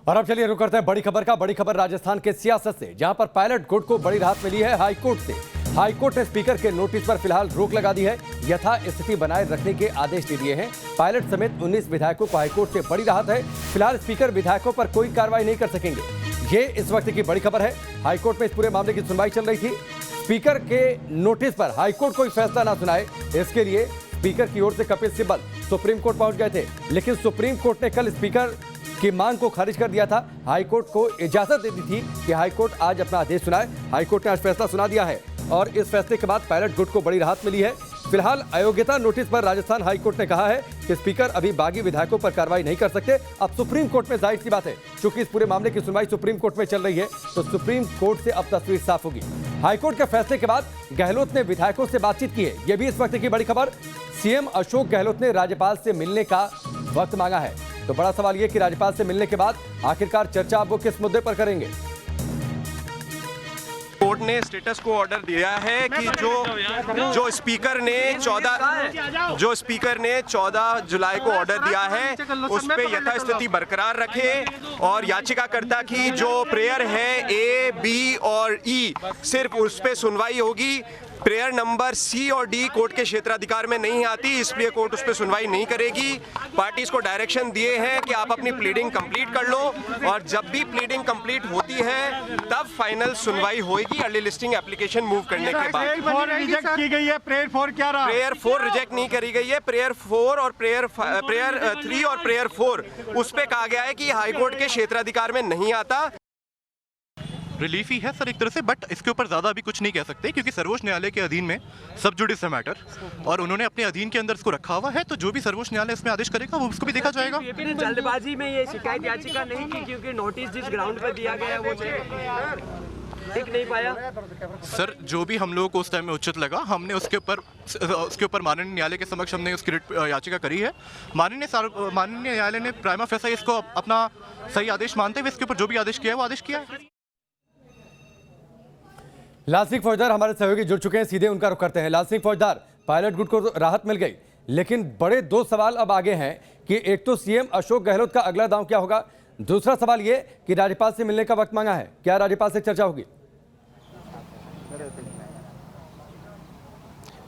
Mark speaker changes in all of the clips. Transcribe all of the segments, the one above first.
Speaker 1: और अब चलिए रुक करते हैं बड़ी खबर का। बड़ी खबर राजस्थान के सियासत से, जहां पर पायलट गुट को बड़ी राहत मिली है हाईकोर्ट से। हाईकोर्ट ने स्पीकर के नोटिस पर फिलहाल रोक लगा दी है। यथास्थिति बनाए रखने के आदेश दे दिए हैं। पायलट समेत 19 विधायकों को हाईकोर्ट से बड़ी राहत है। फिलहाल स्पीकर विधायकों पर कोई कार्रवाई नहीं कर सकेंगे। ये इस वक्त की बड़ी खबर है। हाईकोर्ट में इस पूरे मामले की सुनवाई चल रही थी। स्पीकर के नोटिस पर हाईकोर्ट कोई फैसला ना सुनाए, इसके लिए स्पीकर की ओर से कपिल सिब्बल सुप्रीम कोर्ट पहुंच गए थे, लेकिन सुप्रीम कोर्ट ने कल स्पीकर की मांग को खारिज कर दिया था। हाईकोर्ट को इजाजत दे दी थी कि हाईकोर्ट आज अपना आदेश सुनाए। हाईकोर्ट ने आज फैसला सुना दिया है और इस फैसले के बाद पायलट गुट को बड़ी राहत मिली है। फिलहाल अयोग्यता नोटिस पर राजस्थान हाईकोर्ट ने कहा है कि स्पीकर अभी बागी विधायकों पर कार्रवाई नहीं कर सकते। अब सुप्रीम कोर्ट में जाहिर सी बात है, चूंकि इस पूरे मामले की सुनवाई सुप्रीम कोर्ट में चल रही है, तो सुप्रीम कोर्ट से अब तस्वीर साफ होगी। हाईकोर्ट के फैसले के बाद गहलोत ने विधायकों से बातचीत की है। यह भी इस वक्त की बड़ी खबर। सीएम अशोक गहलोत ने राज्यपाल से मिलने का वक्त मांगा है। तो बड़ा सवाल यह कि राज्यपाल से मिलने के बाद आखिरकार चर्चा अब वो किस मुद्दे पर करेंगे।
Speaker 2: कोर्ट ने स्टेटस को ऑर्डर दिया है कि जो स्पीकर ने 14 जुलाई को ऑर्डर दिया है उस पे यथास्थिति बरकरार रखे और याचिकाकर्ता की जो प्रेयर है ए, बी और ई, सिर्फ उस पे सुनवाई होगी। प्रेयर नंबर सी और डी कोर्ट के क्षेत्राधिकार में नहीं आती, इसलिए कोर्ट उस पर सुनवाई नहीं करेगी। पार्टीज को डायरेक्शन दिए हैं कि आप अपनी प्लीडिंग कंप्लीट कर लो और जब भी प्लीडिंग कंप्लीट होती है तब फाइनल सुनवाई होगी अर्ली लिस्टिंग एप्लीकेशन मूव करने के बाद।
Speaker 3: रिजेक्ट की गई है प्रेयर 4 क्या रहा?
Speaker 2: प्रेयर 4 रिजेक्ट नहीं करी गई है। प्रेयर 4 और प्रेयर 3 और प्रेयर 4 उस पे कहा गया है कि हाईकोर्ट के क्षेत्राधिकार में नहीं आता।
Speaker 4: रिलीफ ही है सर एक तरह से, बट इसके ऊपर ज़्यादा अभी कुछ नहीं कह सकते क्योंकि सर्वोच्च न्यायालय के अधीन में सब जुडिस है मैटर और उन्होंने अपने अधीन के अंदर इसको रखा हुआ है। तो जो भी सर्वोच्च न्यायालय इसमें आदेश करेगा वो उसको भी देखा जाएगा।
Speaker 5: लेकिन जल्दबाजी में ये शिकायत याचिका नहीं की क्योंकि नोटिस जिस ग्राउंड पर दिया गया है वो ठीक नहीं पाया।
Speaker 4: सर जो भी हम लोगों को उस टाइम में उचित लगा, हमने उसके ऊपर माननीय न्यायालय के समक्ष हमने उसकी याचिका करी है। माननीय न्यायालय ने प्राइमा फेसा इसको अपना सही आदेश मानते हुए इसके ऊपर जो भी आदेश किया है वो आदेश किया है।
Speaker 1: लाल सिंह फौजदार हमारे सहयोगी जुड़ चुके हैं, सीधे उनका रुख करते हैं। लाल सिंह फौजदार, पायलट गुट को राहत मिल गई, लेकिन बड़े दो सवाल अब आगे हैं कि एक तो सीएम अशोक गहलोत का अगला दांव क्या होगा, दूसरा सवाल ये कि राज्यपाल से मिलने का वक्त मांगा है, क्या राज्यपाल से चर्चा होगी?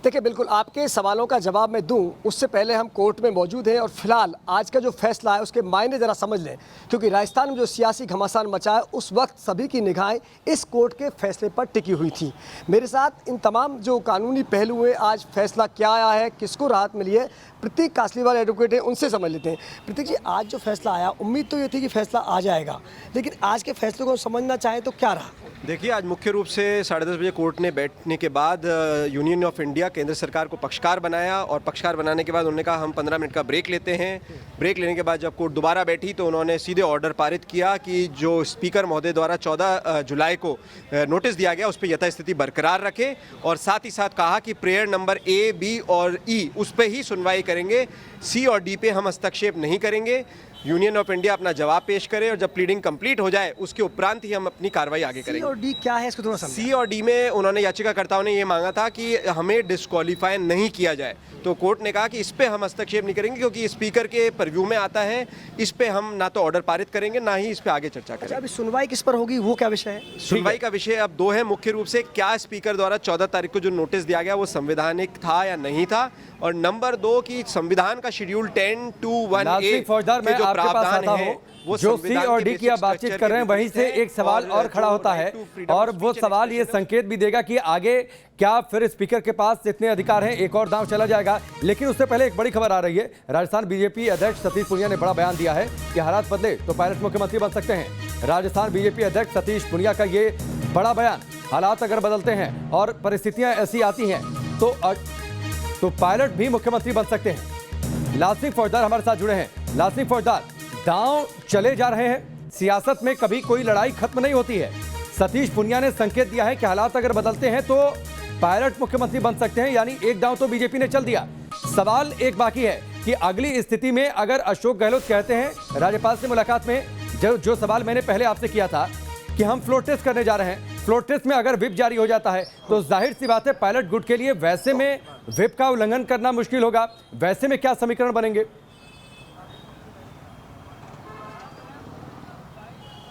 Speaker 6: देखिए, बिल्कुल आपके सवालों का जवाब मैं दूं उससे पहले हम कोर्ट में मौजूद हैं और फिलहाल आज का जो फैसला है उसके मायने ज़रा समझ लें, क्योंकि राजस्थान में जो सियासी घमासान मचा है उस वक्त सभी की निगाहें इस कोर्ट के फैसले पर टिकी हुई थी। मेरे साथ इन तमाम जो कानूनी पहलू हैं, आज फैसला क्या आया है, किसको राहत मिली है, प्रतीक कासलीवाल एडवोकेट हैं, उनसे समझ लेते हैं। प्रतीक जी, आज जो फैसला आया, उम्मीद तो ये थी कि फैसला आ जाएगा, लेकिन आज के फैसले को समझना चाहें तो क्या रहा?
Speaker 2: देखिए, आज मुख्य रूप से 10:30 बजे कोर्ट ने बैठने के बाद यूनियन ऑफ इंडिया केंद्र सरकार को पक्षकार बनाया और पक्षकार बनाने के बाद उन्होंने कहा हम 15 मिनट का ब्रेक लेते हैं। ब्रेक लेने के बाद जब कोर्ट दोबारा बैठी तो उन्होंने सीधे ऑर्डर पारित किया कि जो स्पीकर महोदय द्वारा 14 जुलाई को नोटिस दिया गया उस पर यथास्थिति बरकरार रखे और साथ ही साथ कहा कि प्रेयर नंबर ए, बी और ई उस पर ही सुनवाई करेंगे, सी और डी पे हम हस्तक्षेप नहीं करेंगे। यूनियन ऑफ इंडिया अपना जवाब पेश करे और जब प्लीडिंग कंप्लीट हो जाए उसके उपरांत ही हम अपनी कार्रवाई आगे करेंगे।
Speaker 6: सी और डी क्या है, इसको थोड़ा समझें।
Speaker 2: सी और डी में उन्होंने याचिकाकर्ताओं ने ये मांगा था कि हमें डिस्क्वालीफाई नहीं किया जाए, तो कोर्ट ने कहा कि इस पे हम हस्तक्षेप नहीं करेंगे क्योंकि स्पीकर के परव्यू में आता है। इस पे हम ना तो ऑर्डर पारित करेंगे ना ही इस पे आगे चर्चा करेंगे।
Speaker 6: अभी सुनवाई किस पर होगी, वो क्या विषय है?
Speaker 2: सुनवाई का विषय अब दो है मुख्य रूप से, क्या स्पीकर द्वारा 14 तारीख को जो नोटिस दिया गया वो संवैधानिक था या नहीं था, और नंबर 2 की संविधान का शेड्यूल 10(2)(1)(a) के जो प्रावधान है वो
Speaker 1: जो सी और डी की आप बातचीत कर रहे हैं वहीं से एक सवाल और खड़ा होता है और वो सवाल ये संकेत भी देगा कि आगे क्या फिर स्पीकर के पास इतने अधिकार हैं, एक और दांव चला जाएगा। लेकिन उससे पहले एक बड़ी खबर आ रही है। राजस्थान बीजेपी अध्यक्ष सतीश पूनिया ने बड़ा बयान दिया है कि हालात बदले तो पायलट मुख्यमंत्री बन सकते हैं। राजस्थान बीजेपी अध्यक्ष सतीश पूनिया का ये बड़ा बयान, हालात अगर बदलते हैं और परिस्थितियां ऐसी आती हैं तो पायलट भी मुख्यमंत्री बन सकते हैं। लाल सिंह फौजदार हमारे साथ जुड़े हैं। लाल सिंह फौजदार, दांव चले जा रहे हैं, सियासत में कभी कोई लड़ाई खत्म नहीं होती है। सतीश पूनिया ने संकेत दिया है कि हालात अगर बदलते हैं तो पायलट मुख्यमंत्री बन सकते हैं, यानी एक दांव तो बीजेपी ने चल दिया। सवाल एक बाकी है कि अगली स्थिति में अगर अशोक गहलोत कहते हैं राज्यपाल से मुलाकात में, जो सवाल मैंने पहले आपसे किया था कि हम फ्लोर टेस्ट करने जा रहे हैं, फ्लोर टेस्ट में अगर विप जारी हो जाता है तो जाहिर सी बात है पायलट गुट के लिए वैसे में विप का उल्लंघन करना मुश्किल होगा। वैसे में क्या समीकरण बनेंगे?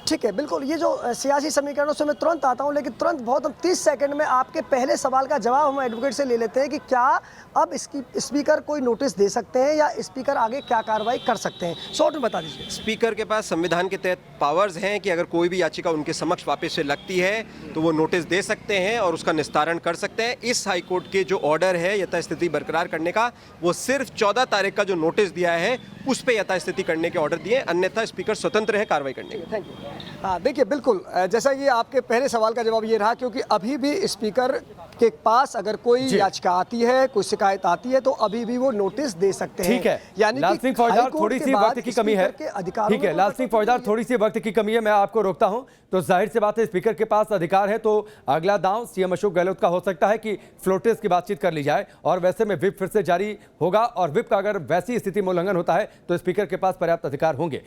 Speaker 6: ठीक है, बिल्कुल। ये जो सियासी समीकरणों से मैं तुरंत आता हूं, लेकिन तुरंत बहुत हम 30 सेकंड में आपके पहले सवाल का जवाब हम एडवोकेट से ले लेते हैं कि क्या अब इसकी स्पीकर कोई नोटिस दे सकते हैं या स्पीकर आगे क्या कार्रवाई कर सकते हैं? शॉर्ट में बता दीजिए।
Speaker 2: स्पीकर के पास संविधान के तहत पावर्स हैं कि अगर कोई भी याचिका उनके समक्ष वापस से लगती है तो वो नोटिस दे सकते हैं और उसका निस्तारण कर सकते हैं। इस हाईकोर्ट के जो ऑर्डर है यथास्थिति बरकरार करने का, वो सिर्फ 14 तारीख का जो नोटिस दिया है उस पर यथास्थिति करने के ऑर्डर दिए, अन्यथा स्पीकर स्वतंत्र है कार्रवाई करने के।
Speaker 6: Thank you. हाँ, देखिए, बिल्कुल जैसा कि आपके पहले सवाल का जवाब ये रहा, क्योंकि अभी भी स्पीकर के पास अगर कोई याचिका आती है, कोई शिकायत आती है, तो अभी भी वो नोटिस दे सकते हैं।
Speaker 1: ठीक है,
Speaker 6: यानी
Speaker 1: लाल सिंह फौजदार, थोड़ी सी वक्त की कमी है। ठीक है, लाल सिंह फौजदार, थोड़ी सी वक्त की कमी है, मैं आपको रोकता हूं। तो जाहिर सी बात है, स्पीकर के पास अधिकार है, तो अगला दांव सीएम अशोक गहलोत का हो सकता है कि फ्लोटेज की बातचीत कर ली जाए, और वैसे में व्हिप फिर से जारी होगा, और व्हिप का अगर वैसी स्थिति में उल्लंघन होता है तो स्पीकर के पास पर्याप्त अधिकार होंगे।